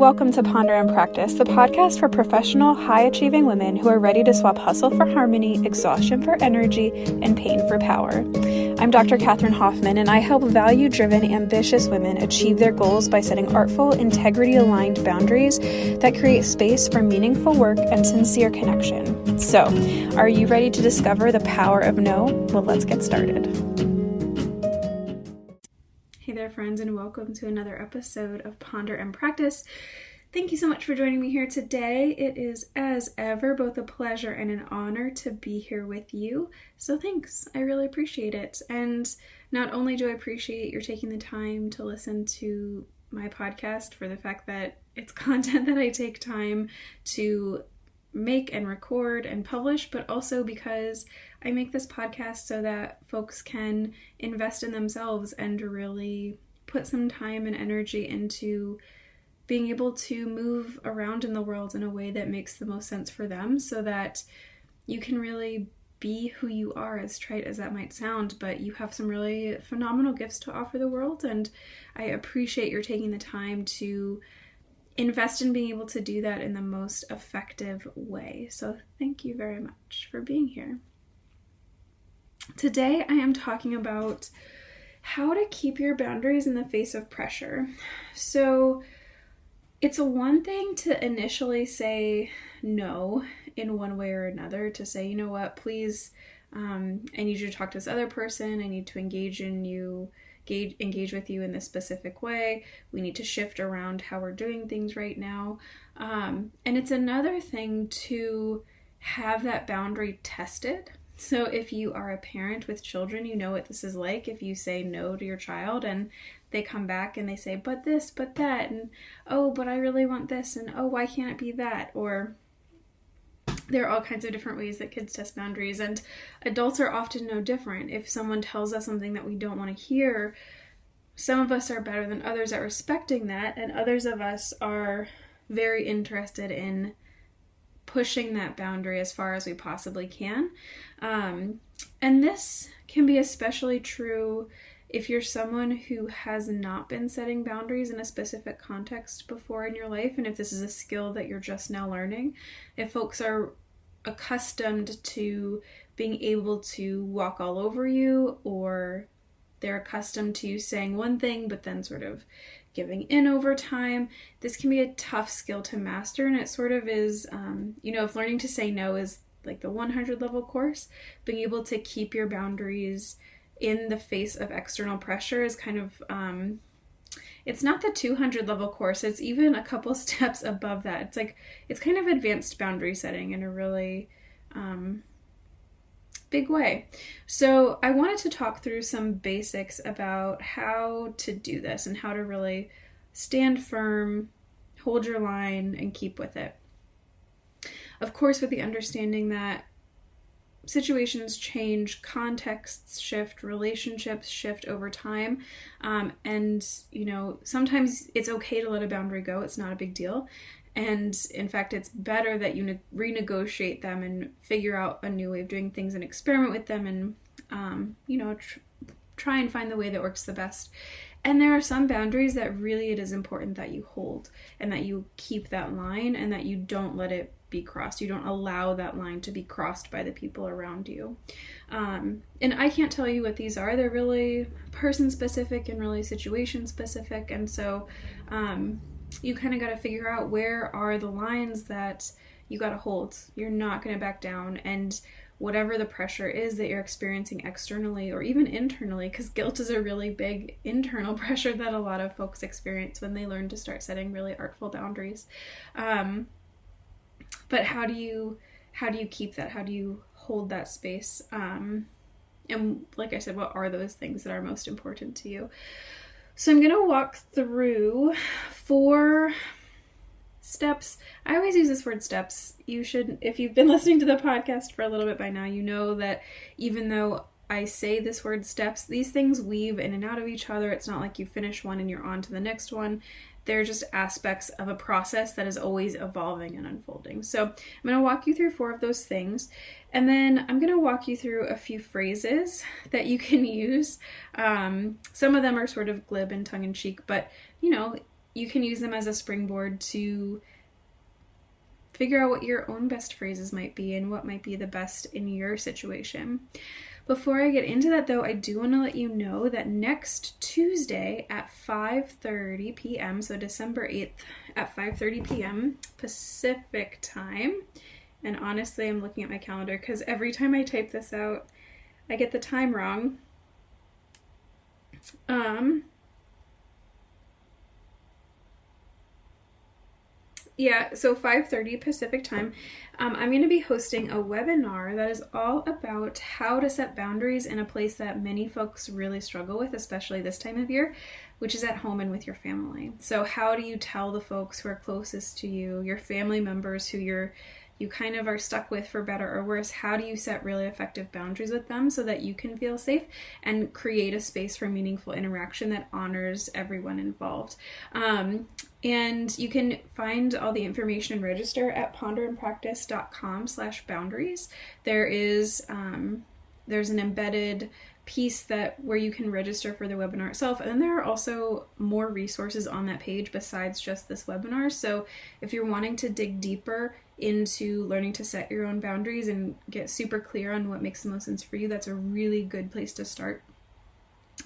welcome to Ponder and Practice, the podcast for professional, high-achieving women who are ready to swap hustle for harmony, exhaustion for energy, and pain for power. I'm Dr. Katherine Hoffman, and I help value-driven, ambitious women achieve their goals by setting artful, integrity-aligned boundaries that create space for meaningful work and sincere connection. So, are you ready to discover the power of no? Well, let's get started. Hey there, friends, and welcome to another episode of Ponder and Practice. Thank you so much for joining me here today. It is, as ever, both a pleasure and an honor to be here with you. So thanks. I really appreciate it. And not only do I appreciate your taking the time to listen to my podcast for the fact that it's content that I take time to make and record and publish, but also because I make this podcast so that folks can invest in themselves and really put some time and energy into being able to move around in the world in a way that makes the most sense for them, so that you can really be who you are, as trite as that might sound, but you have some really phenomenal gifts to offer the world, and I appreciate your taking the time to invest in being able to do that in the most effective way. So thank you very much for being here. Today I am talking about how to keep your boundaries in the face of pressure. So it's one thing to initially say no in one way or another, to say, you know what, please, I need you to talk to this other person. I need to engage with you in this specific way. We need to shift around how we're doing things right now. And it's another thing to have that boundary tested. So if you are a parent with children, you know what this is like. If you say no to your child and they come back and they say, but this, but that, and oh, but I really want this, and oh, why can't it be that? Or there are all kinds of different ways that kids test boundaries, and adults are often no different. If someone tells us something that we don't want to hear, some of us are better than others at respecting that, and others of us are very interested in pushing that boundary as far as we possibly can. And this can be especially true if you're someone who has not been setting boundaries in a specific context before in your life, and if this is a skill that you're just now learning. If folks are accustomed to being able to walk all over you, or they're accustomed to you saying one thing but then sort of giving in over time, this can be a tough skill to master. And it sort of is, if learning to say no is like the 100 level course, being able to keep your boundaries in the face of external pressure is kind of, it's not the 200 level course, it's even a couple steps above that. It's kind of advanced boundary setting in a really big way. So I wanted to talk through some basics about how to do this and how to really stand firm, hold your line, and keep with it. Of course, with the understanding that situations change, contexts shift, relationships shift over time, and sometimes it's okay to let a boundary go. It's not a big deal. And in fact, it's better that you renegotiate them and figure out a new way of doing things and experiment with them and, try and find the way that works the best. And there are some boundaries that really it is important that you hold and that you keep that line and that you don't let it be crossed. You don't allow that line to be crossed by the people around you. And I can't tell you what these are. They're really person specific and really situation specific. And so, you kind of got to figure out where are the lines that you got to hold. You're not going to back down, and whatever the pressure is that you're experiencing externally or even internally, because guilt is a really big internal pressure that a lot of folks experience when they learn to start setting really artful boundaries. But how do you keep that? How do you hold that space? And like I said, what are those things that are most important to you? So I'm going to walk through 4 steps. I always use this word steps. You should, if you've been listening to the podcast for a little bit by now, you know that even though I say this word steps, these things weave in and out of each other. It's not like you finish one and you're on to the next one. They're just aspects of a process that is always evolving and unfolding. So I'm going to walk you through 4 of those things. And then I'm going to walk you through a few phrases that you can use. Some of them are sort of glib and tongue-in-cheek, but you can use them as a springboard to figure out what your own best phrases might be and what might be the best in your situation. Before I get into that though, I do want to let you know that next Tuesday at 5:30 p.m., so December 8th at 5:30 p.m. Pacific time, and honestly I'm looking at my calendar because every time I type this out, I get the time wrong. Yeah, so 5:30 Pacific time, I'm going to be hosting a webinar that is all about how to set boundaries in a place that many folks really struggle with, especially this time of year, which is at home and with your family. So how do you tell the folks who are closest to you, your family members who you kind of are stuck with for better or worse, how do you set really effective boundaries with them so that you can feel safe and create a space for meaningful interaction that honors everyone involved? And you can find all the information and register at ponderandpractice.com/boundaries. There's an embedded piece where you can register for the webinar itself, and then there are also more resources on that page besides just this webinar. So if you're wanting to dig deeper into learning to set your own boundaries and get super clear on what makes the most sense for you, that's a really good place to start.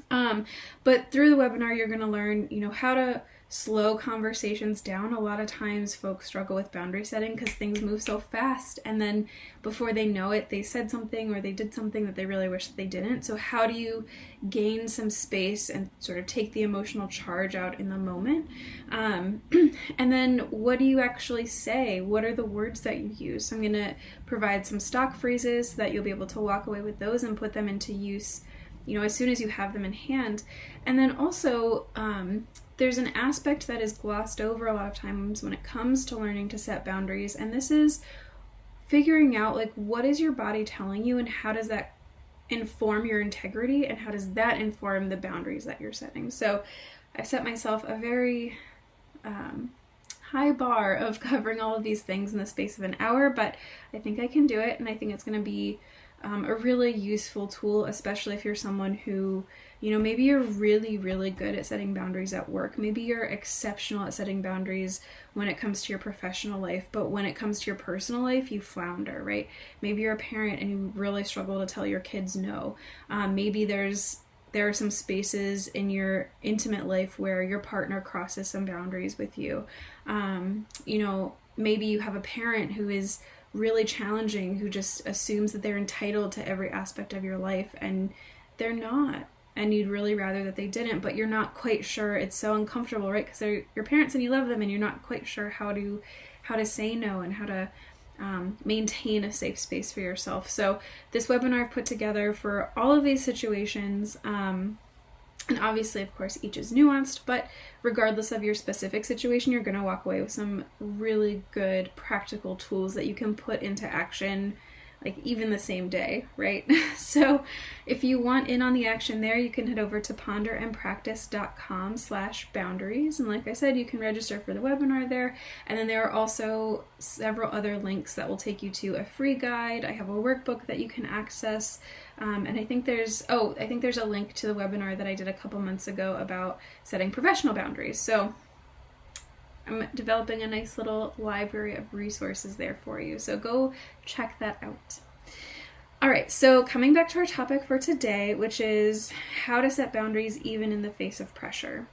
But through the webinar, you're going to learn, how to slow conversations down. A lot of times folks struggle with boundary setting because things move so fast, and then before they know it, they said something or they did something that they really wish that they didn't. So how do you gain some space and sort of take the emotional charge out in the moment? And then what do you actually say? What are the words that you use? So I'm going to provide some stock phrases so that you'll be able to walk away with those and put them into use as soon as you have them in hand. And then also, there's an aspect that is glossed over a lot of times when it comes to learning to set boundaries, and this is figuring out what is your body telling you and how does that inform your integrity and how does that inform the boundaries that you're setting. So I've set myself a very high bar of covering all of these things in the space of an hour, but I think I can do it, and I think it's going to be a really useful tool, especially if you're someone who, maybe you're really, really good at setting boundaries at work. Maybe you're exceptional at setting boundaries when it comes to your professional life, but when it comes to your personal life, you flounder, right? Maybe you're a parent and you really struggle to tell your kids no. Maybe there are some spaces in your intimate life where your partner crosses some boundaries with you. Maybe you have a parent who is really challenging, who just assumes that they're entitled to every aspect of your life, and they're not, and you'd really rather that they didn't, but you're not quite sure. It's so uncomfortable, right? Because they're your parents and you love them, and you're not quite sure how to say no and how to maintain a safe space for yourself. So this webinar I've put together for all of these situations, and obviously, of course, each is nuanced, but regardless of your specific situation, you're going to walk away with some really good practical tools that you can put into action, even the same day, right? So if you want in on the action there, you can head over to ponderandpractice.com/boundaries. And like I said, you can register for the webinar there. And then there are also several other links that will take you to a free guide. I have a workbook that you can access. And I think there's a link to the webinar that I did a couple months ago about setting professional boundaries. So I'm developing a nice little library of resources there for you. So go check that out. All right, so coming back to our topic for today, which is how to set boundaries even in the face of pressure.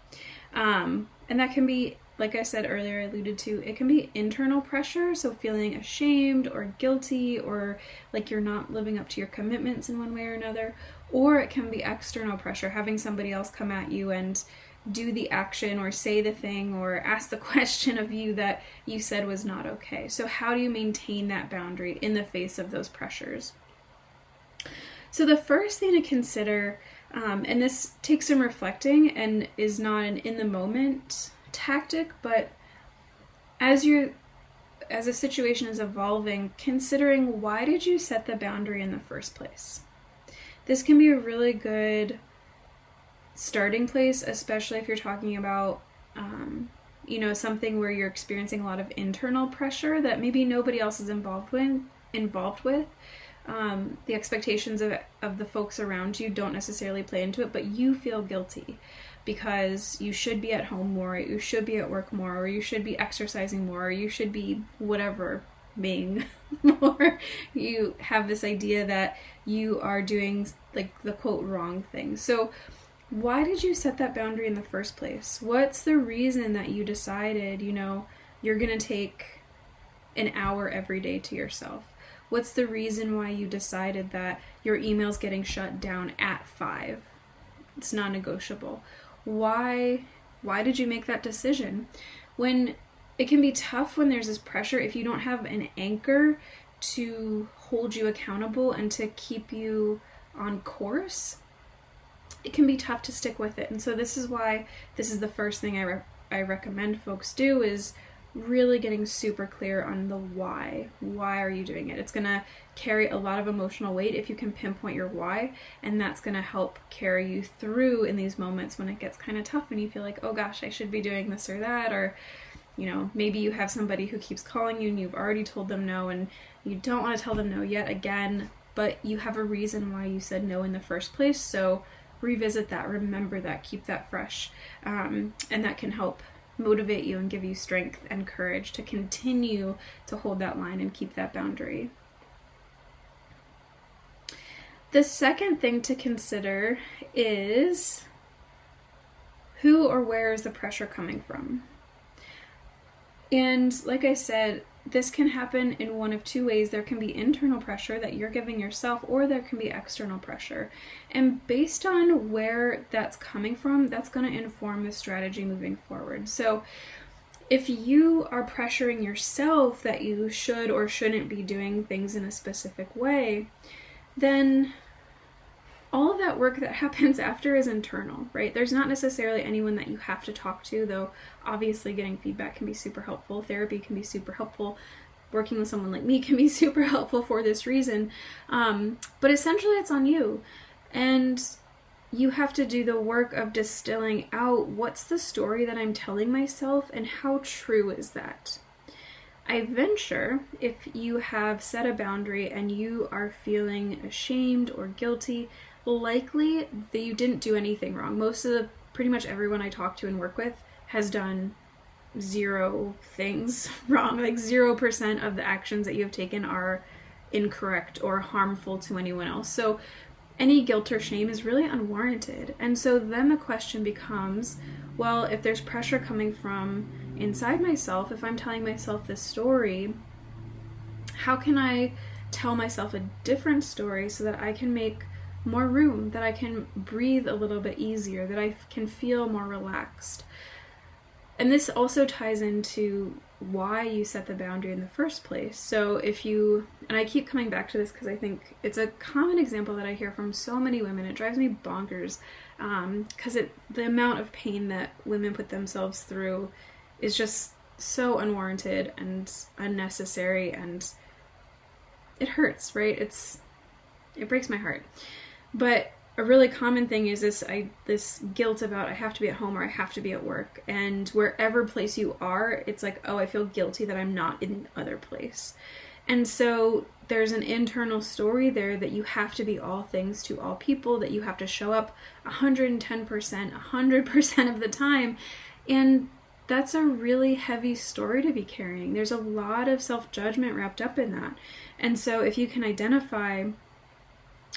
And that can be, like I said earlier, I alluded to, it can be internal pressure, so feeling ashamed or guilty or like you're not living up to your commitments in one way or another, or it can be external pressure, having somebody else come at you and do the action or say the thing or ask the question of you that you said was not okay. So how do you maintain that boundary in the face of those pressures? So the first thing to consider, and this takes some reflecting and is not an in-the-moment tactic, but as a situation is evolving, considering why did you set the boundary in the first place? This can be a really good starting place, especially if you're talking about something where you're experiencing a lot of internal pressure that maybe nobody else is involved with. The expectations of the folks around you don't necessarily play into it, but you feel guilty. because you should be at home more, you should be at work more, or you should be exercising more, or you should be whatever being more. You have this idea that you are doing like the quote wrong thing. So why did you set that boundary in the first place? What's the reason that you decided, you're going to take an hour every day to yourself? What's the reason why you decided that your email's getting shut down at 5? It's non-negotiable. Why did you make that decision? When it can be tough when there's this pressure, if you don't have an anchor to hold you accountable and to keep you on course, it can be tough to stick with it. And so this is why this is the first thing I recommend folks do, is really getting super clear on the why. Why are you doing it? It's going to carry a lot of emotional weight if you can pinpoint your why, and that's going to help carry you through in these moments when it gets kind of tough and you feel like, oh gosh, I should be doing this or that, or maybe you have somebody who keeps calling you and you've already told them no and you don't want to tell them no yet again, but you have a reason why you said no in the first place. So revisit that, remember that, keep that fresh, and that can help motivate you and give you strength and courage to continue to hold that line and keep that boundary. The second thing to consider is who or where is the pressure coming from? And like I said, this can happen in one of two ways. There can be internal pressure that you're giving yourself, or there can be external pressure. And based on where that's coming from, that's going to inform the strategy moving forward. So if you are pressuring yourself that you should or shouldn't be doing things in a specific way, then all of that work that happens after is internal, right? There's not necessarily anyone that you have to talk to, though obviously getting feedback can be super helpful. Therapy can be super helpful. Working with someone like me can be super helpful for this reason. But essentially it's on you. And you have to do the work of distilling out what's the story that I'm telling myself and how true is that? I venture if you have set a boundary and you are feeling ashamed or guilty, likely that you didn't do anything wrong. Pretty much everyone I talk to and work with has done 0 things wrong. Like 0% of the actions that you have taken are incorrect or harmful to anyone else. So any guilt or shame is really unwarranted. And so then the question becomes, well, if there's pressure coming from inside myself, if I'm telling myself this story, how can I tell myself a different story so that I can make more room, that I can breathe a little bit easier, that I can feel more relaxed? And this also ties into why you set the boundary in the first place. So and I keep coming back to this because I think it's a common example that I hear from so many women. It drives me bonkers because the amount of pain that women put themselves through is just so unwarranted and unnecessary, and it hurts, right? It breaks my heart. But a really common thing is this guilt about I have to be at home or I have to be at work. And wherever place you are, it's like, oh, I feel guilty that I'm not in the other place. And so there's an internal story there that you have to be all things to all people, that you have to show up 110%, 100% of the time. And that's a really heavy story to be carrying. There's a lot of self-judgment wrapped up in that. And so if you can identify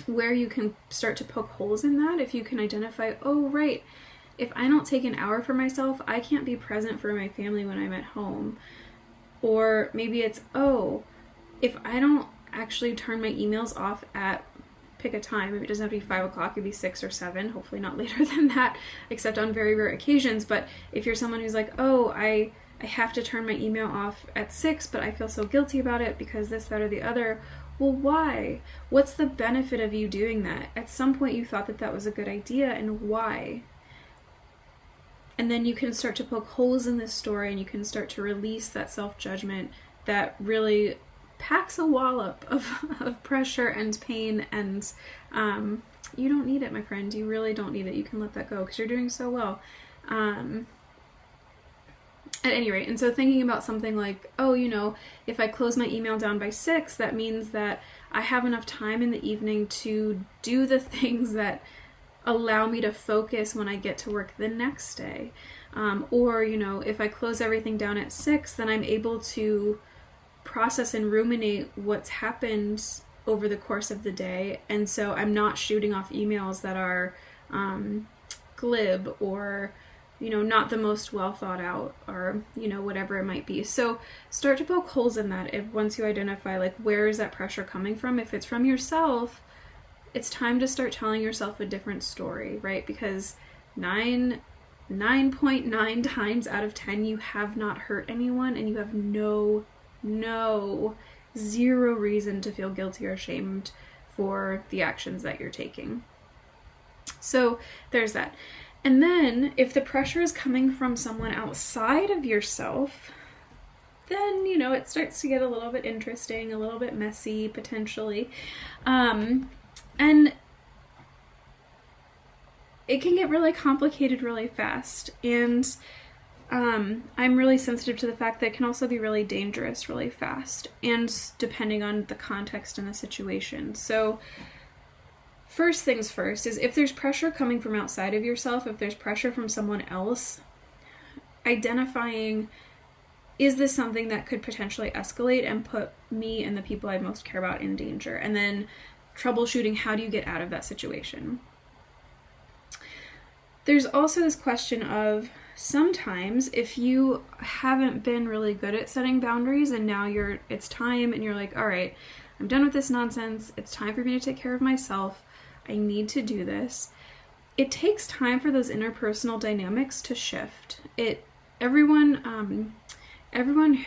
where you can start to poke holes in that, if you can identify, oh, right, if I don't take an hour for myself, I can't be present for my family when I'm at home. Or maybe it's, oh, if I don't actually turn my emails off at, pick a time, maybe it doesn't have to be 5 o'clock, it could be 6 or 7, hopefully not later than that, except on very rare occasions. But if you're someone who's like, oh, I have to turn my email off at 6, but I feel so guilty about it because this, that, or the other. Well, why? What's the benefit of you doing that? At some point you thought that was a good idea, and why? And then you can start to poke holes in this story, and you can start to release that self-judgment that really packs a wallop of pressure and pain, and you don't need it, my friend. You really don't need it. You can let that go because you're doing so well. At any rate, and so thinking about something like, oh, if I close my email down by 6, that means that I have enough time in the evening to do the things that allow me to focus when I get to work the next day. Or, if I close everything down at 6, then I'm able to process and ruminate what's happened over the course of the day. And so I'm not shooting off emails that are glib or, not the most well thought out, or, whatever it might be. So start to poke holes in that once you identify, like, where is that pressure coming from? If it's from yourself, it's time to start telling yourself a different story, right? Because 9.9 times out of 10, you have not hurt anyone, and you have zero reason to feel guilty or ashamed for the actions that you're taking. So there's that. And then if the pressure is coming from someone outside of yourself, then, it starts to get a little bit interesting, a little bit messy, potentially. And it can get really complicated really fast. And I'm really sensitive to the fact that it can also be really dangerous really fast, and depending on the context and the situation. So first things first is, if there's pressure coming from outside of yourself, if there's pressure from someone else, identifying, is this something that could potentially escalate and put me and the people I most care about in danger? And then troubleshooting, how do you get out of that situation? There's also this question of, sometimes if you haven't been really good at setting boundaries and now it's time and you're like, all right, I'm done with this nonsense. It's time for me to take care of myself. I need to do this. It takes time for those interpersonal dynamics to shift. Everyone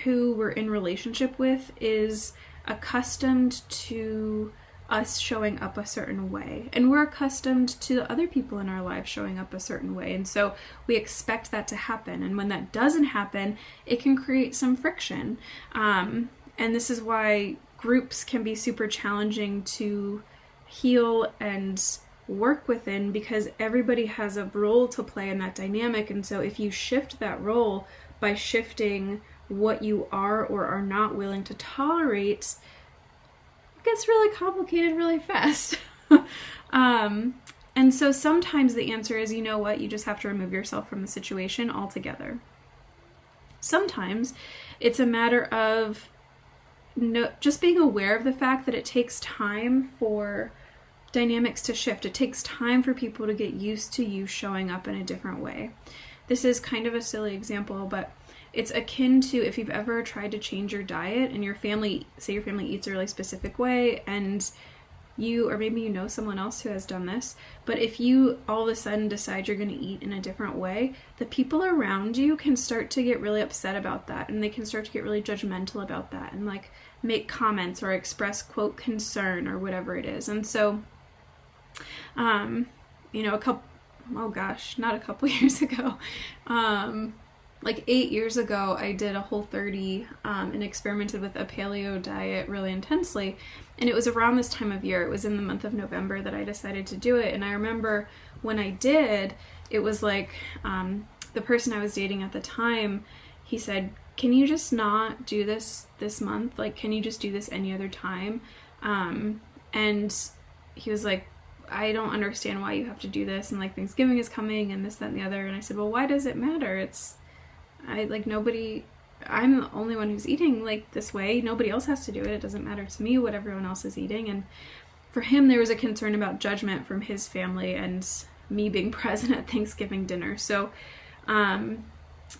who we're in relationship with is accustomed to us showing up a certain way, and we're accustomed to other people in our lives showing up a certain way, and so we expect that to happen. And when that doesn't happen, it can create some friction, and this is why groups can be super challenging to heal and work within, because everybody has a role to play in that dynamic. And so if you shift that role by shifting what you are or are not willing to tolerate, it gets really complicated really fast. And so sometimes the answer is, you know what, you just have to remove yourself from the situation altogether. Sometimes it's a matter of just being aware of the fact that it takes time for dynamics to shift. It takes time for people to get used to you showing up in a different way. This is kind of a silly example, but it's akin to if you've ever tried to change your diet and your family eats a really specific way, and or maybe you know someone else who has done this, but if you all of a sudden decide you're going to eat in a different way, the people around you can start to get really upset about that, and they can start to get really judgmental about that, and like make comments or express, quote, concern or whatever it is. And so, not a couple years ago, like 8 years ago, I did a Whole30 and experimented with a paleo diet really intensely. And it was around this time of year. It was in the month of November that I decided to do it. And I remember when I did, it was like the person I was dating at the time, he said, can you just not do this month? Like, can you just do this any other time? And he was like, I don't understand why you have to do this. And like Thanksgiving is coming and this, that, and the other. And I said, well, why does it matter? I'm the only one who's eating like this way. Nobody else has to do it. It doesn't matter to me what everyone else is eating. And for him, there was a concern about judgment from his family and me being present at Thanksgiving dinner. So, and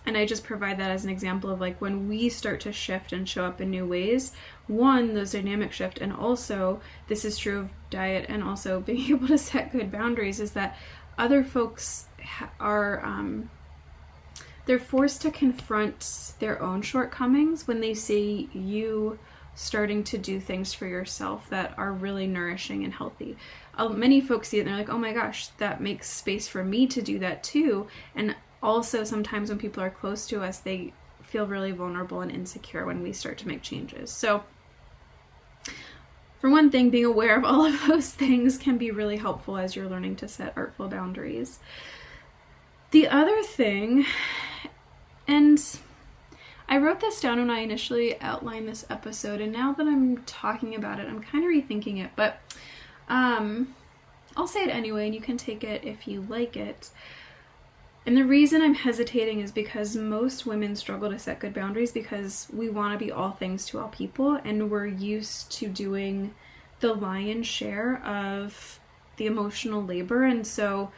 I just provide that as an example of like when we start to shift and show up in new ways, one, those dynamics shift. And also, this is true of diet and also being able to set good boundaries, is that other folks are, they're forced to confront their own shortcomings when they see you starting to do things for yourself that are really nourishing and healthy. Many folks see it and they're like, oh my gosh, that makes space for me to do that too. And also sometimes when people are close to us, they feel really vulnerable and insecure when we start to make changes. So for one thing, being aware of all of those things can be really helpful as you're learning to set artful boundaries. The other thing, and I wrote this down when I initially outlined this episode, and now that I'm talking about it, I'm kind of rethinking it, but I'll say it anyway, and you can take it if you like it. And the reason I'm hesitating is because most women struggle to set good boundaries because we want to be all things to all people, and we're used to doing the lion's share of the emotional labor. And so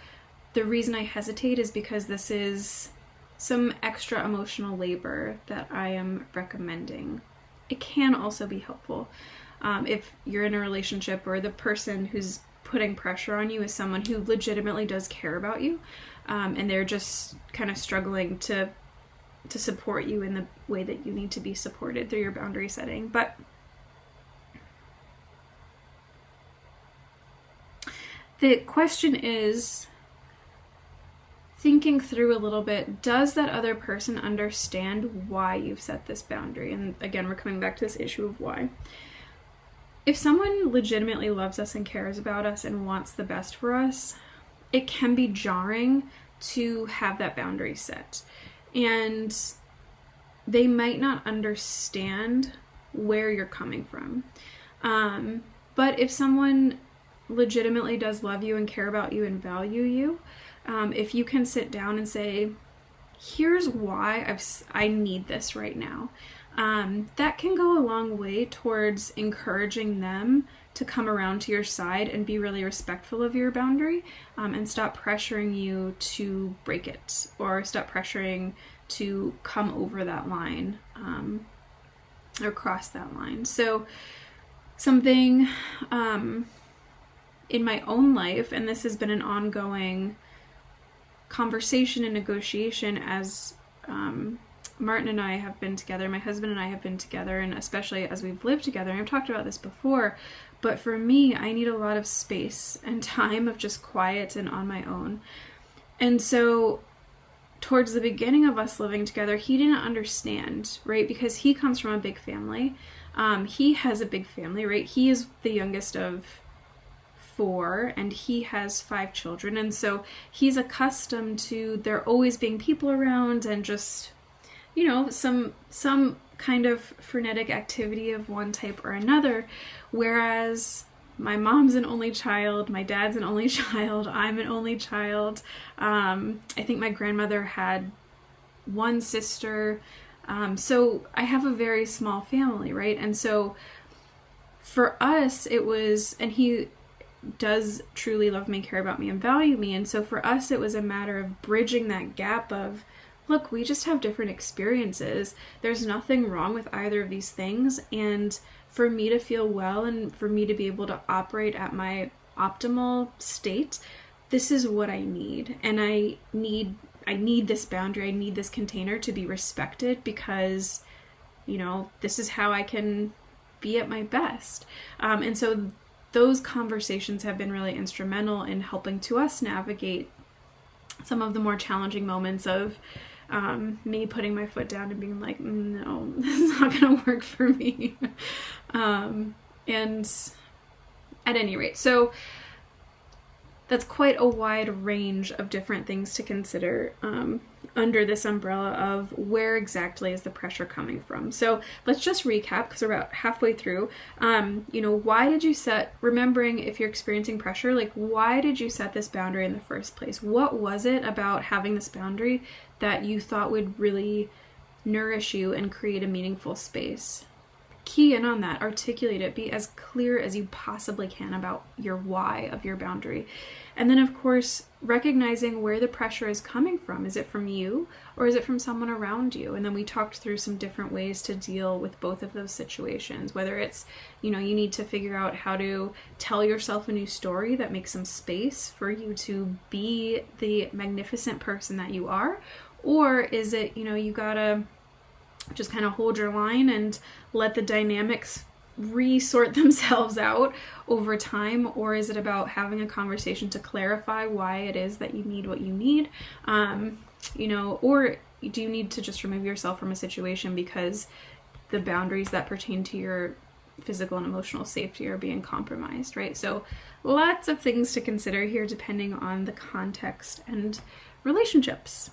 the reason I hesitate is because this is some extra emotional labor that I am recommending. It can also be helpful if you're in a relationship or the person who's putting pressure on you is someone who legitimately does care about you, and they're just kind of struggling to support you in the way that you need to be supported through your boundary setting. But the question is, thinking through a little bit, does that other person understand why you've set this boundary? And again, we're coming back to this issue of why. If someone legitimately loves us and cares about us and wants the best for us, it can be jarring to have that boundary set. And they might not understand where you're coming from. But if someone legitimately does love you and care about you and value you, if you can sit down and say, here's why I need this right now, that can go a long way towards encouraging them to come around to your side and be really respectful of your boundary, and stop pressuring you to break it, or stop pressuring to come over that line, or cross that line. So something in my own life, and this has been an ongoing conversation and negotiation as Martin and I have been together, my husband and I have been together, and especially as we've lived together, and I've talked about this before, but for me, I need a lot of space and time of just quiet and on my own. And so towards the beginning of us living together, he didn't understand, right? Because he comes from a big family. He has a big family, right? He is the youngest of 4, and he has 5 children. And so he's accustomed to there always being people around and just, you know, some kind of frenetic activity of one type or another. Whereas my mom's an only child, my dad's an only child, I'm an only child. I think my grandmother had 1 sister. So I have a very small family, right? And so for us, it was, and he does truly love me, care about me, and value me. And so for us, it was a matter of bridging that gap of, look, we just have different experiences. There's nothing wrong with either of these things. And for me to feel well and for me to be able to operate at my optimal state, this is what I need. And I need this boundary. I need this container to be respected because, you know, this is how I can be at my best. And so those conversations have been really instrumental in helping to us navigate some of the more challenging moments of me putting my foot down and being like, no, this is not going to work for me. And at any rate, so that's quite a wide range of different things to consider under this umbrella of where exactly is the pressure coming from. So let's just recap, because we're about halfway through. Why did you set, remembering if you're experiencing pressure, like why did you set this boundary in the first place? What was it about having this boundary that you thought would really nourish you and create a meaningful space? Key in on that, articulate it, be as clear as you possibly can about your why of your boundary. And then of course, recognizing where the pressure is coming from. Is it from you or is it from someone around you? And then we talked through some different ways to deal with both of those situations, whether it's, you need to figure out how to tell yourself a new story that makes some space for you to be the magnificent person that you are, or is it, you gotta just kind of hold your line and let the dynamics resort themselves out over time? Or is it about having a conversation to clarify why it is that you need what you need? Or do you need to just remove yourself from a situation because the boundaries that pertain to your physical and emotional safety are being compromised, right? So lots of things to consider here depending on the context and relationships.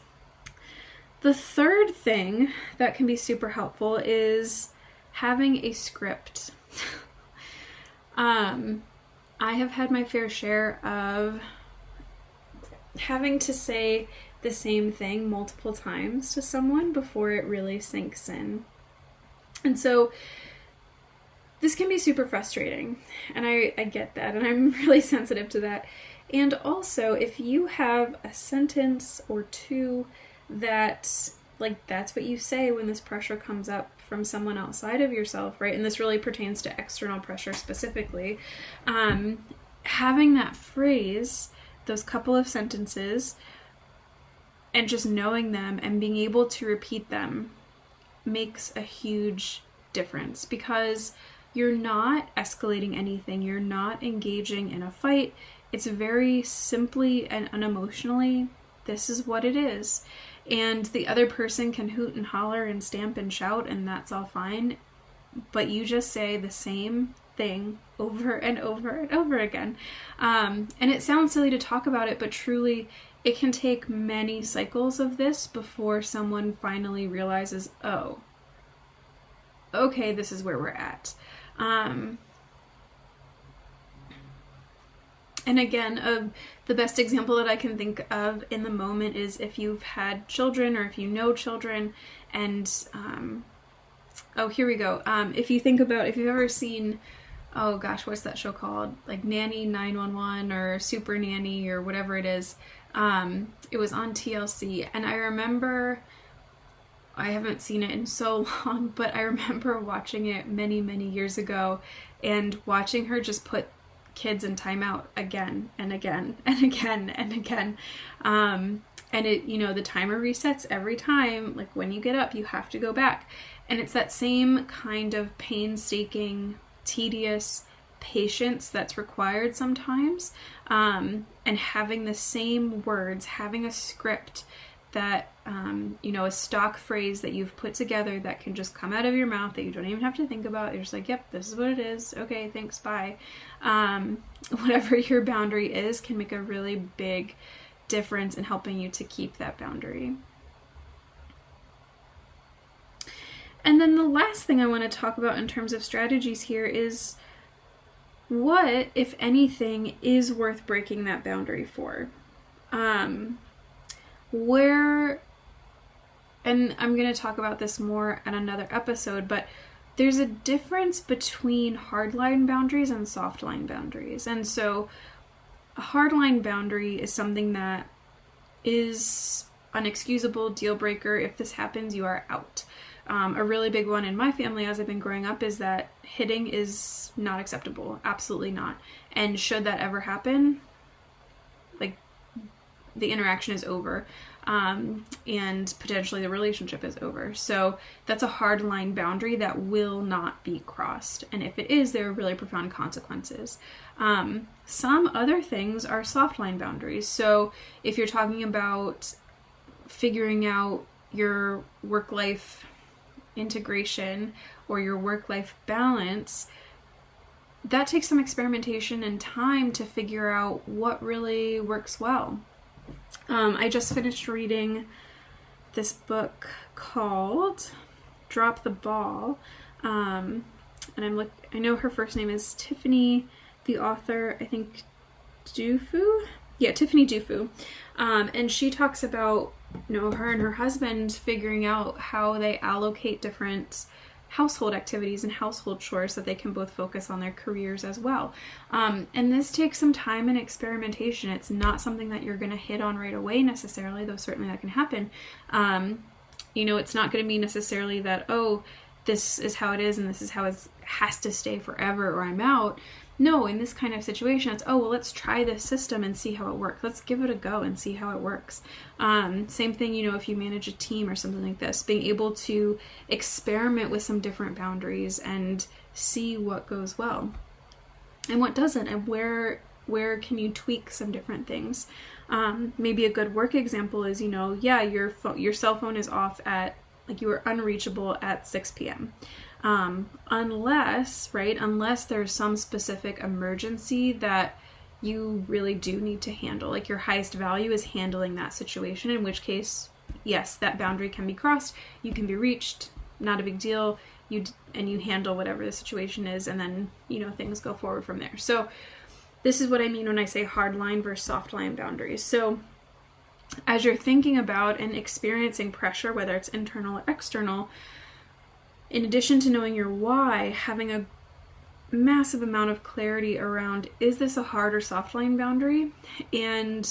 The third thing that can be super helpful is having a script. I have had my fair share of having to say the same thing multiple times to someone before it really sinks in. And so this can be super frustrating, and I get that, and I'm really sensitive to that. And also, if you have a sentence or two that, like, that's what you say when this pressure comes up from someone outside of yourself, right? And this really pertains to external pressure specifically. Having that phrase, those couple of sentences, and just knowing them and being able to repeat them makes a huge difference, because you're not escalating anything. You're not engaging in a fight. It's very simply and unemotionally, this is what it is. And the other person can hoot and holler and stamp and shout, and that's all fine. But you just say the same thing over and over and over again. And it sounds silly to talk about it, but truly it can take many cycles of this before someone finally realizes, oh, okay, this is where we're at. And again, the best example that I can think of in the moment is if you've had children or if you know children, and here we go. If you think about, if you've ever seen, oh gosh, what's that show called? Like Nanny 911 or Super Nanny or whatever it is. It was on TLC, and I remember, I haven't seen it in so long, but I remember watching it many, many years ago and watching her just put kids in timeout again and again and again and again. And it, the timer resets every time. Like when you get up, you have to go back. And it's that same kind of painstaking, tedious patience that's required sometimes. And having the same words, having a script that, a stock phrase that you've put together that can just come out of your mouth, that you don't even have to think about. You're just like, yep, this is what it is. Okay, thanks, bye. Whatever your boundary is can make a really big difference in helping you to keep that boundary. And then the last thing I want to talk about in terms of strategies here is what, if anything, is worth breaking that boundary for. And I'm going to talk about this more in another episode, but there's a difference between hardline boundaries and softline boundaries. And so a hardline boundary is something that is unexcusable, deal breaker. If this happens, you are out. A really big one in my family as I've been growing up is that hitting is not acceptable. Absolutely not. And should that ever happen, like, the interaction is over. And potentially the relationship is over. So that's a hard line boundary that will not be crossed. And if it is, there are really profound consequences. Some other things are soft line boundaries. So if you're talking about figuring out your work-life integration or your work-life balance, that takes some experimentation and time to figure out what really works well. I just finished reading this book called Drop the Ball, and I know her first name is Tiffany, the author, I think Dufu? Yeah, Tiffany Dufu. And she talks about, her and her husband figuring out how they allocate different household activities and household chores so they can both focus on their careers as well. And this takes some time and experimentation. It's not something that you're going to hit on right away necessarily, though certainly that can happen. It's not going to be necessarily that, oh, this is how it is and this is how it has to stay forever or I'm out. No, in this kind of situation, it's, oh, well, let's try this system and see how it works. Let's give it a go and see how it works. Same thing, if you manage a team or something like this, being able to experiment with some different boundaries and see what goes well and what doesn't, and where can you tweak some different things. Maybe a good work example is, your cell phone is off at, like, you are unreachable at 6 p.m. Unless there's some specific emergency that you really do need to handle, like your highest value is handling that situation, in which case, yes, that boundary can be crossed, you can be reached, not a big deal, you handle whatever the situation is, and then, things go forward from there. So this is what I mean when I say hardline versus softline boundaries. So as you're thinking about and experiencing pressure, whether it's internal or external, in addition to knowing your why, having a massive amount of clarity around, is this a hard or soft line boundary? And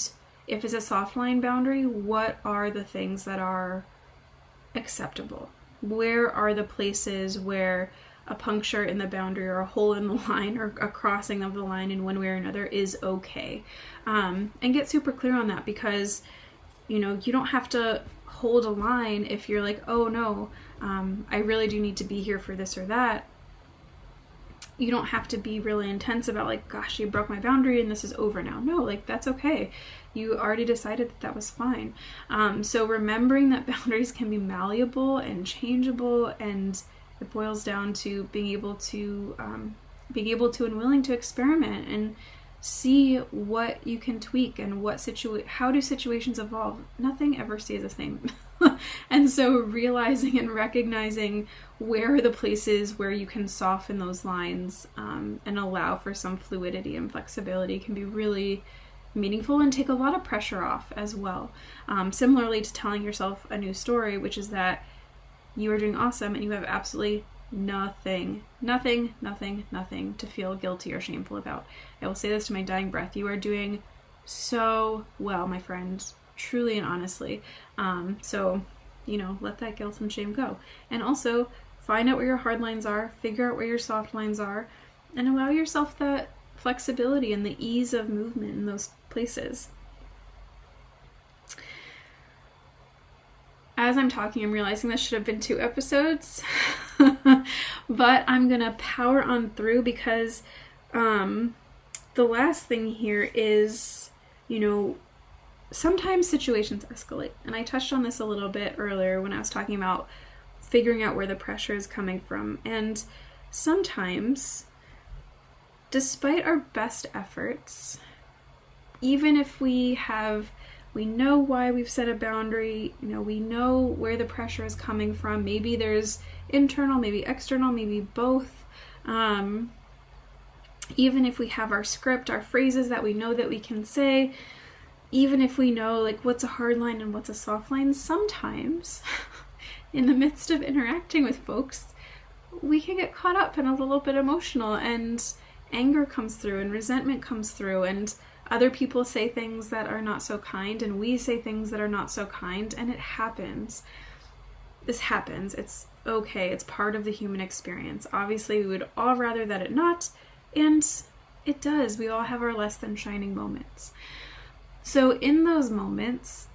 if it's a soft line boundary, what are the things that are acceptable? Where are the places where a puncture in the boundary or a hole in the line or a crossing of the line in one way or another is okay? And get super clear on that, because you don't have to hold a line if you're like, oh no, I really do need to be here for this or that. You don't have to be really intense about like, gosh, you broke my boundary and this is over now. No, like that's okay. You already decided that was fine. So remembering that boundaries can be malleable and changeable, and it boils down to being able to and willing to experiment and see what you can tweak and how do situations evolve. Nothing ever stays the same. And so realizing and recognizing where are the places where you can soften those lines and allow for some fluidity and flexibility can be really meaningful and take a lot of pressure off as well. Similarly to telling yourself a new story, which is that you are doing awesome and you have absolutely nothing to feel guilty or shameful about. I will say this to my dying breath. You are doing so well, my friend, truly and honestly. So, let that guilt and shame go. And also find out where your hard lines are, figure out where your soft lines are, and allow yourself that flexibility and the ease of movement in those places. As I'm talking, I'm realizing this should have been 2 episodes, but I'm going to power on through because the last thing here is, sometimes situations escalate. And I touched on this a little bit earlier when I was talking about figuring out where the pressure is coming from. And sometimes, despite our best efforts, even if we know why we've set a boundary, we know where the pressure is coming from. Maybe there's internal, maybe external, maybe both. Even if we have our script, our phrases that we know that we can say, even if we know like what's a hard line and what's a soft line, sometimes in the midst of interacting with folks, we can get caught up and a little bit emotional, and anger comes through and resentment comes through, and other people say things that are not so kind, and we say things that are not so kind, and it happens. This happens. It's okay. It's part of the human experience. Obviously, we would all rather that it not, and it does. We all have our less than shining moments. So in those moments,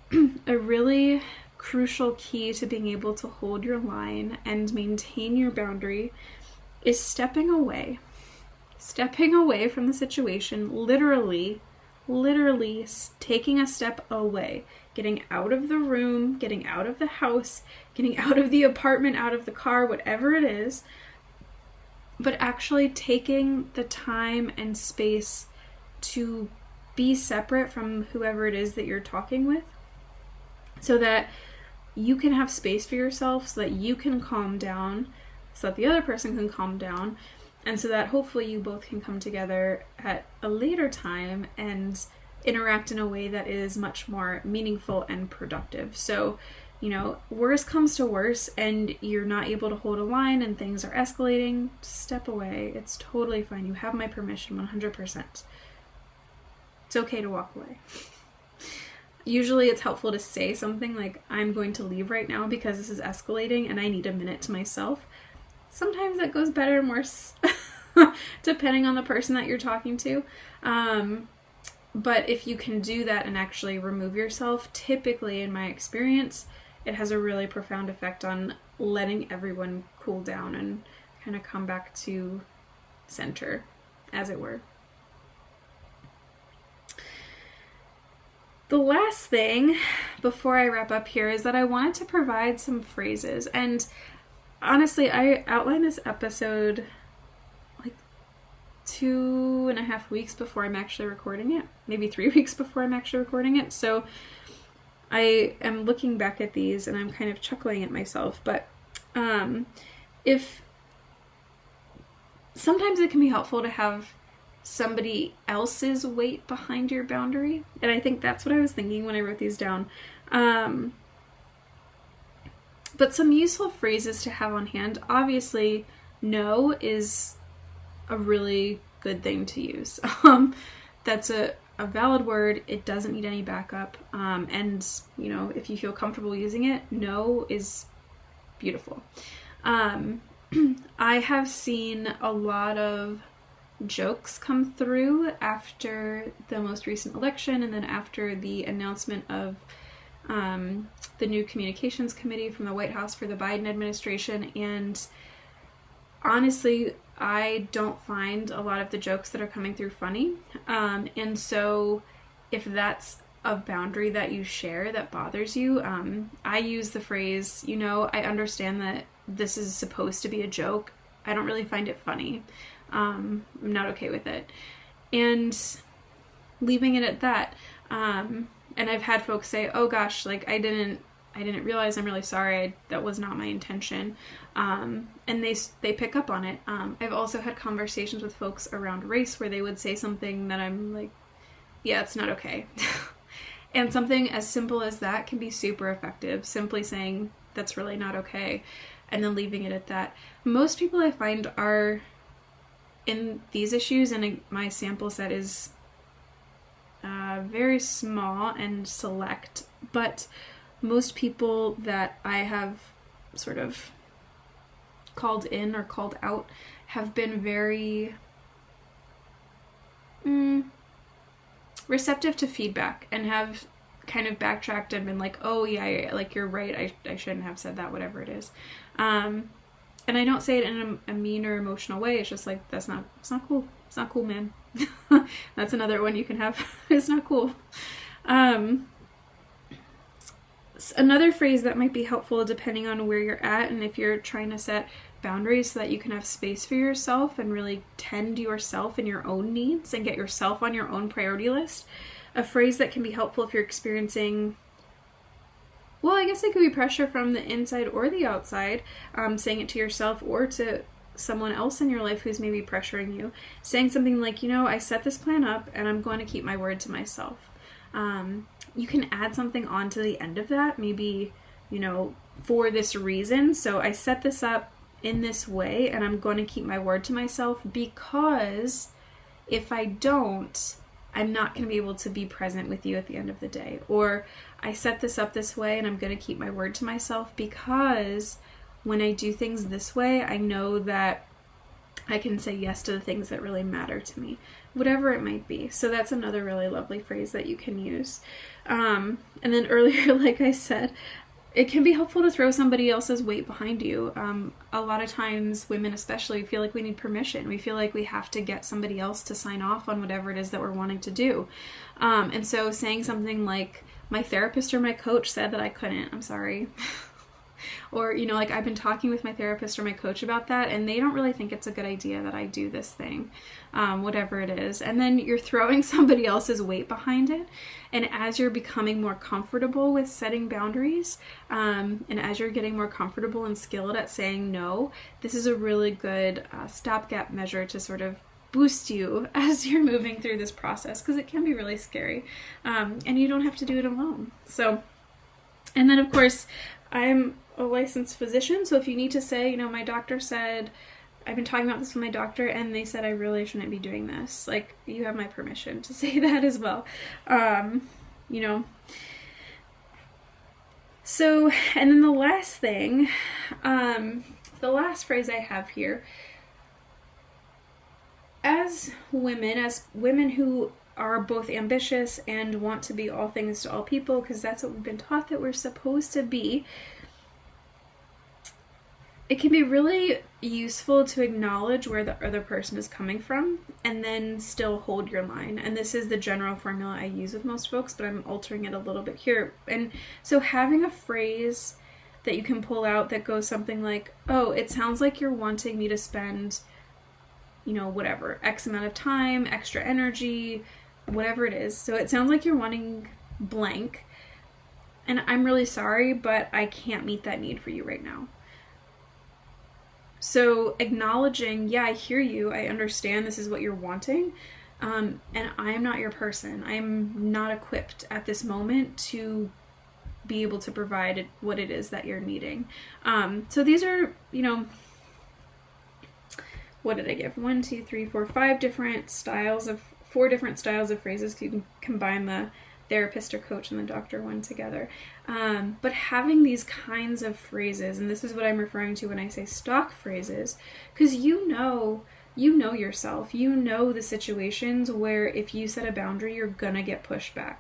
a really crucial key to being able to hold your line and maintain your boundary is stepping away from the situation, literally taking a step away, getting out of the room, getting out of the house, getting out of the apartment, out of the car, whatever it is, but actually taking the time and space to be separate from whoever it is that you're talking with, so that you can have space for yourself, so that you can calm down, so that the other person can calm down, and so that hopefully you both can come together at a later time and interact in a way that is much more meaningful and productive. So, worst comes to worst and you're not able to hold a line and things are escalating, step away. It's totally fine. You have my permission 100%. It's okay to walk away. Usually it's helpful to say something like, I'm going to leave right now because this is escalating and I need a minute to myself. Sometimes that goes better and worse, depending on the person that you're talking to. But if you can do that and actually remove yourself, typically in my experience, it has a really profound effect on letting everyone cool down and kind of come back to center, as it were. The last thing before I wrap up here is that I wanted to provide some phrases. And honestly, I outlined this episode like 2.5 weeks before I'm actually recording it, maybe 3 weeks before I'm actually recording it. So I am looking back at these and I'm kind of chuckling at myself. But if sometimes it can be helpful to have somebody else's weight behind your boundary. And I think that's what I was thinking when I wrote these down. But some useful phrases to have on hand. Obviously, no is a really good thing to use. That's a valid word. It doesn't need any backup. And, you know, if you feel comfortable using it, no is beautiful. I have seen a lot of jokes come through after the most recent election and then after the announcement of the new communications committee from the White House for the Biden administration. And honestly, I don't find a lot of the jokes that are coming through funny. And so if that's a boundary that you share that bothers you, I use the phrase, you know, I understand that this is supposed to be a joke. I don't really find it funny. I'm not okay with it. And leaving it at that. And I've had folks say, oh gosh, like I didn't realize, I'm really sorry, that was not my intention. And they pick up on it. I've also had conversations with folks around race where they would say something that I'm like, yeah, it's not okay. And something as simple as that can be super effective. Simply saying, that's really not okay. And then leaving it at that. Most people I find are in these issues, and my sample set is very small and select, but most people that I have sort of called in or called out have been very receptive to feedback and have kind of backtracked and been like, oh yeah, like you're right, I shouldn't have said that, whatever it is. And I don't say it in a mean or emotional way. It's just like, it's not cool. It's not cool, man. That's another one you can have. It's not cool. Another phrase that might be helpful depending on where you're at and if you're trying to set boundaries so that you can have space for yourself and really tend to yourself and your own needs and get yourself on your own priority list. A phrase that can be helpful if you're experiencing, well, I guess it could be pressure from the inside or the outside, saying it to yourself or to someone else in your life who's maybe pressuring you, saying something like, you know, I set this plan up and I'm going to keep my word to myself. You can add something on to the end of that, maybe, you know, for this reason. So I set this up in this way and I'm going to keep my word to myself because if I don't, I'm not going to be able to be present with you at the end of the day. Or I set this up this way and I'm going to keep my word to myself because when I do things this way, I know that I can say yes to the things that really matter to me, whatever it might be. So that's another really lovely phrase that you can use. And then earlier, like I said, it can be helpful to throw somebody else's weight behind you. A lot of times, women especially feel like we need permission. We feel like we have to get somebody else to sign off on whatever it is that we're wanting to do. And so saying something like, my therapist or my coach said that I couldn't, I'm sorry. Or, you know, like I've been talking with my therapist or my coach about that and they don't really think it's a good idea that I do this thing, whatever it is. And then you're throwing somebody else's weight behind it. And as you're becoming more comfortable with setting boundaries, and as you're getting more comfortable and skilled at saying no, this is a really good stopgap measure to sort of boost you as you're moving through this process, because it can be really scary. And you don't have to do it alone. So, and then of course, I'm a licensed physician, so if you need to say, you know, my doctor said, I've been talking about this with my doctor and they said I really shouldn't be doing this, like, you have my permission to say that as well. You know. So, and then the last thing, the last phrase I have here, as women who are both ambitious and want to be all things to all people, because that's what we've been taught that we're supposed to be, it can be really useful to acknowledge where the other person is coming from and then still hold your line. And this is the general formula I use with most folks, but I'm altering it a little bit here. And so having a phrase that you can pull out that goes something like, oh, it sounds like you're wanting me to spend, you know, whatever, X amount of time, extra energy, whatever it is. So it sounds like you're wanting blank. And I'm really sorry, but I can't meet that need for you right now. So acknowledging, yeah, I hear you, I understand this is what you're wanting, and I'm not your person. I'm not equipped at this moment to be able to provide what it is that you're needing. So these are, what did I give? 1, 2, 3, 4, 5 different styles of, 4 different styles of phrases. You can combine the therapist or coach and the doctor one together. But having these kinds of phrases, and this is what I'm referring to when I say stock phrases, because you know yourself, you know the situations where if you set a boundary, you're gonna get pushback.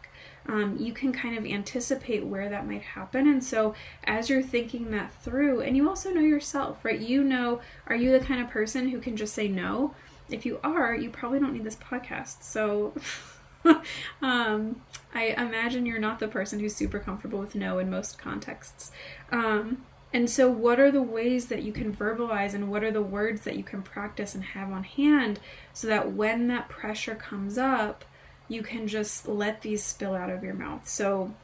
You can kind of anticipate where that might happen. And so as you're thinking that through, and you also know yourself, right? Are you the kind of person who can just say no? If you are, you probably don't need this podcast. So I imagine you're not the person who's super comfortable with no in most contexts. And so what are the ways that you can verbalize, and what are the words that you can practice and have on hand so that when that pressure comes up, you can just let these spill out of your mouth? So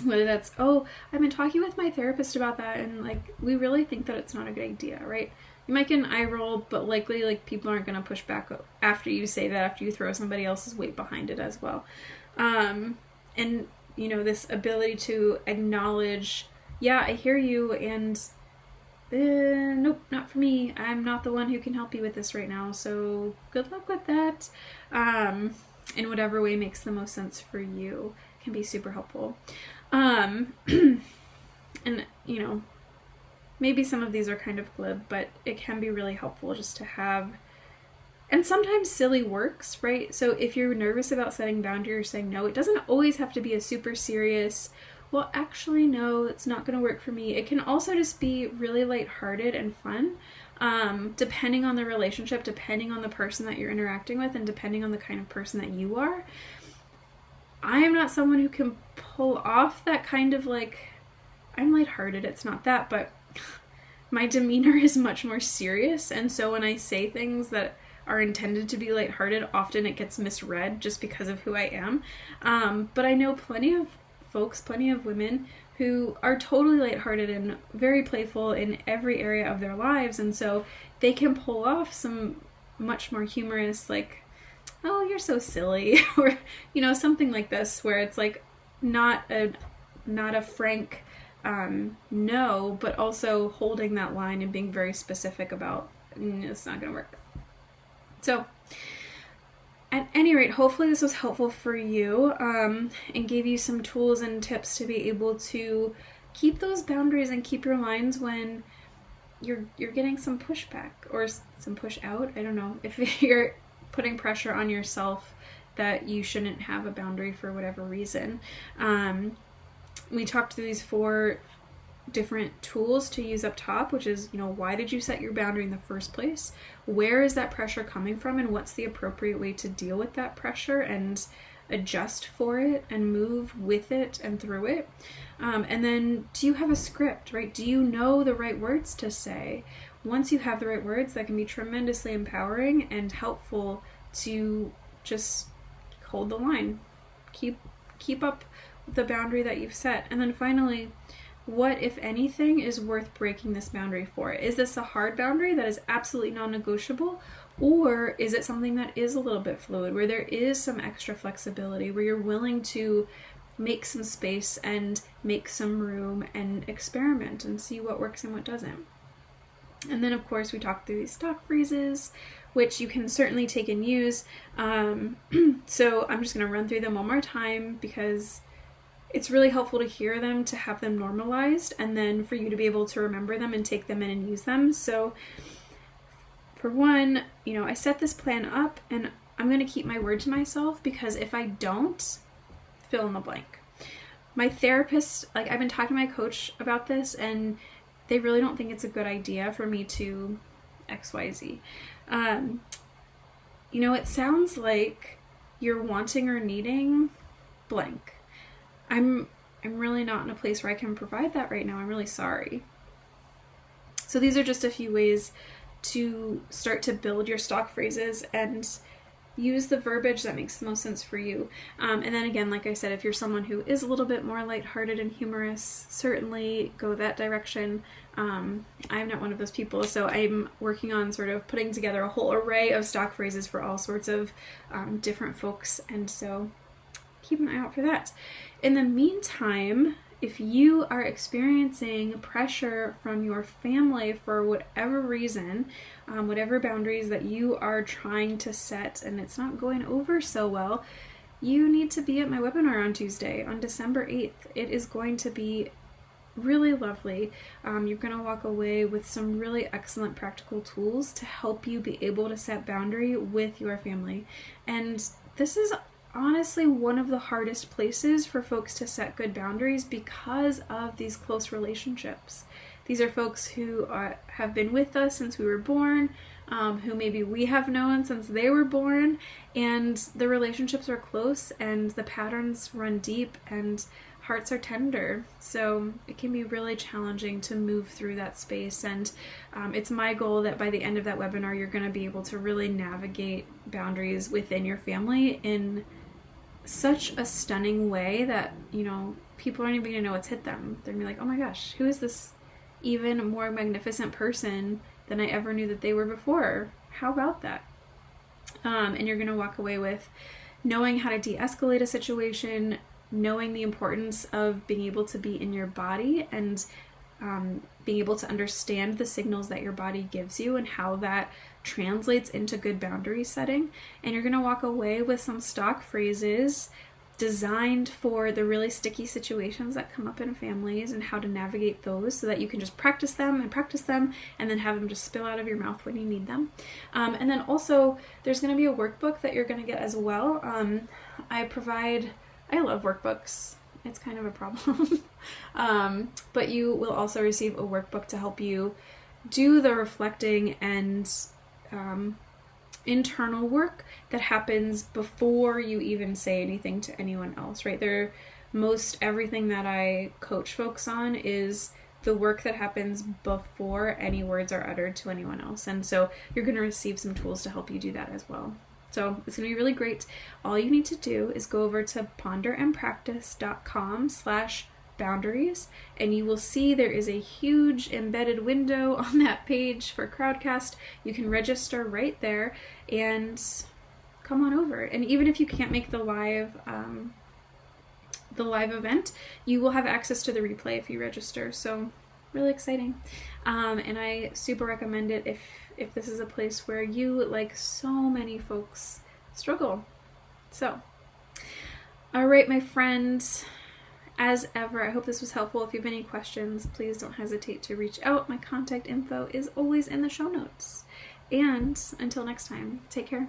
whether that's, oh, I've been talking with my therapist about that, and like, we really think that it's not a good idea, right? You might get an eye roll, but likely like people aren't going to push back after you say that, after you throw somebody else's weight behind it as well. And this ability to acknowledge, yeah, I hear you, and nope, not for me. I'm not the one who can help you with this right now, so good luck with that. In whatever way makes the most sense for you can be super helpful. And, maybe some of these are kind of glib, but it can be really helpful just to have, and sometimes silly works, right? So if you're nervous about setting boundaries or saying no, it doesn't always have to be a super serious, well, actually, no, it's not going to work for me. It can also just be really lighthearted and fun, depending on the relationship, depending on the person that you're interacting with, and depending on the kind of person that you are. I am not someone who can pull off that kind of like, I'm lighthearted, it's not that, but my demeanor is much more serious. And so when I say things that are intended to be lighthearted, often it gets misread just because of who I am. But I know plenty of folks, plenty of women who are totally lighthearted and very playful in every area of their lives. And so they can pull off some much more humorous, like, oh, you're so silly, or, something like this, where it's like not a frank no, but also holding that line and being very specific about it's not going to work. So at any rate, hopefully this was helpful for you, and gave you some tools and tips to be able to keep those boundaries and keep your lines when you're getting some pushback or some push out. I don't know, if you're putting pressure on yourself that you shouldn't have a boundary for whatever reason. We talked through these 4 different tools to use up top, which is, why did you set your boundary in the first place? Where is that pressure coming from, and what's the appropriate way to deal with that pressure and adjust for it and move with it and through it? And then, do you have a script, right? Do you know the right words to say? Once you have the right words, that can be tremendously empowering and helpful to just hold the line. Keep up the boundary that you've set. And then finally, what, if anything, is worth breaking this boundary for? Is this a hard boundary that is absolutely non-negotiable? Or is it something that is a little bit fluid, where there is some extra flexibility, where you're willing to make some space and make some room and experiment and see what works and what doesn't? And then, of course, we talked through these stock phrases, which you can certainly take and use. So I'm just going to run through them one more time, because it's really helpful to hear them, to have them normalized, and then for you to be able to remember them and take them in and use them. So for one, I set this plan up and I'm going to keep my word to myself, because if I don't, fill in the blank. My therapist, I've been talking to my coach about this, and they really don't think it's a good idea for me to XYZ. It sounds like you're wanting or needing blank. I'm really not in a place where I can provide that right now. I'm really sorry. So these are just a few ways to start to build your stock phrases and use the verbiage that makes the most sense for you. And then again, like I said, if you're someone who is a little bit more lighthearted and humorous, certainly go that direction. I'm not one of those people, so I'm working on sort of putting together a whole array of stock phrases for all sorts of different folks, and so keep an eye out for that. In the meantime, if you are experiencing pressure from your family for whatever reason, whatever boundaries that you are trying to set and it's not going over so well, you need to be at my webinar on Tuesday, on December 8th. It is going to be really lovely. You're going to walk away with some really excellent practical tools to help you be able to set boundary with your family. And this is honestly one of the hardest places for folks to set good boundaries because of these close relationships. These are folks who have been with us since we were born, who maybe we have known since they were born, and the relationships are close and the patterns run deep and hearts are tender. So it can be really challenging to move through that space, and it's my goal that by the end of that webinar you're going to be able to really navigate boundaries within your family in such a stunning way that, you know, people aren't even going to know what's hit them. They're going to be like, oh my gosh, who is this even more magnificent person than I ever knew that they were before? How about that? And you're going to walk away with knowing how to de-escalate a situation, knowing the importance of being able to be in your body and being able to understand the signals that your body gives you and how that translates into good boundary setting. And you're going to walk away with some stock phrases designed for the really sticky situations that come up in families and how to navigate those so that you can just practice them and then have them just spill out of your mouth when you need them. And then also there's going to be a workbook that you're going to get as well. I love workbooks. It's kind of a problem. But you will also receive a workbook to help you do the reflecting and internal work that happens before you even say anything to anyone else, right? Most everything that I coach folks on is the work that happens before any words are uttered to anyone else. And so you're going to receive some tools to help you do that as well. So it's going to be really great. All you need to do is go over to ponderandpractice.com/boundaries, and you will see there is a huge embedded window on that page for Crowdcast. You can register right there and come on over. And even if you can't make the live event, you will have access to the replay if you register. So really exciting. And I super recommend it if this is a place where you, like so many folks, struggle. So, all right, my friends, as ever, I hope this was helpful. If you have any questions, please don't hesitate to reach out. My contact info is always in the show notes. And until next time, take care.